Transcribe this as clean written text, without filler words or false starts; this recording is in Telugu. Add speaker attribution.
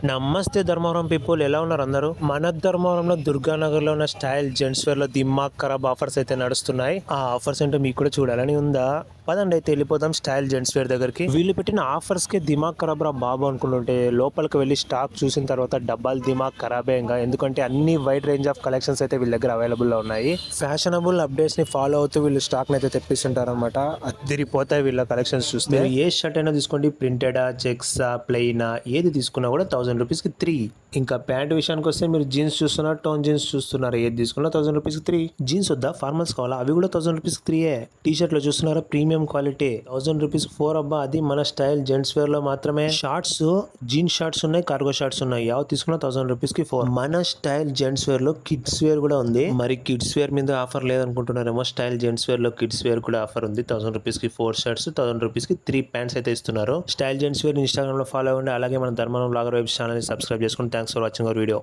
Speaker 1: నమస్తే ధర్మవరం పీపుల్, ఎలా ఉన్నారు అందరూ? మన ధర్మవరంలో దుర్గానగర్లో ఉన్న స్టైల్ జెంట్స్ వేర్ లో దిమాగ్ ఖరాబ్ ఆఫర్స్ అయితే నడుస్తున్నాయి. ఆ ఆఫర్స్ ఏంటో మీకు కూడా చూడాలని ఉందా? పదండి అయితే వెళ్ళిపోదాం స్టైల్ జెంట్స్ వేర్ దగ్గరికి. వీళ్ళు పెట్టిన ఆఫర్స్ కి దిమాగ్ ఖరాబ్ రా బాబు అనుకుంటుంటే లోపలికి వెళ్ళి స్టాక్ చూసిన తర్వాత డబ్బాలు దిమాగ్ ఖరాబే ఇంకా. ఎందుకంటే అన్ని వైడ్ రేంజ్ ఆఫ్ కలెక్షన్స్ అయితే వీళ్ళ దగ్గర అవైలబుల్ లో ఉన్నాయి. ఫ్యాషనబుల్ అప్డేట్స్ ని ఫాలో అవుతూ వీళ్ళు స్టాక్ ని అయితే తెప్పిస్తుంటారు అనమాట. అదిరిపోతాయి వీళ్ళ కలెక్షన్స్ చూస్తే. ఏ షర్ట్ అయినా తీసుకోండి, ప్రింటెడా, చెక్సా, ప్లెయినా, ఏది తీసుకున్నా కూడా 1000 రూపీస్కి 3. ఇంకా ప్యాంట్ విషయానికి వస్తే మీరు జీన్స్ చూస్తున్నారు, టోన్ జీన్స్ చూస్తున్నారు, ఏది తీసుకున్నా 1000 రూపీస్కి 3. జీన్స్ వద్దా, ఫార్మల్స్ కావాలా, అవి కూడా 1000 రూపీస్కి 3. టీ షర్ట్లు చూస్తున్నారా, ప్రీమియం క్వాలిటీ 1000 రూపీస్కి 4. అబ్బా, అది మన స్టైల్ జెంట్స్ వేర్ లో మాత్రమే. షార్ట్స్, జీన్స్ షార్ట్స్ ఉన్నాయి, కార్గో షార్ట్స్ ఉన్నాయి, యావ తీసుకున్నా 1000 రూపీస్కి 4. మన స్టైల్ జెంట్స్ వేర్ లో కిడ్స్ వేర్ కూడా ఉంది. మరి కిడ్స్ వేర్ మీద ఆఫర్ లేదనుకుంటున్నారేమో, స్టైల్ జెంట్స్ వేర్ లో కిడ్స్ వేర్ కూడా ఆఫర్ ఉంది. 1000 రూపీస్కి 4 షర్ట్స్, 1000 రూపీస్కి 3 ప్యాంట్స్ అయితే ఇస్తున్నారు. స్టైల్ జెంట్స్ వేర్ ఇన్స్టాగ్రామ్ లో ఫాలో అవ్వండి. అలాగే మన ధర్మవరం బ్లాగర్ వెబ్ ఛానల్ ని సబ్స్క్రైబ్ చేసుకోండి. Thanks for watching our video.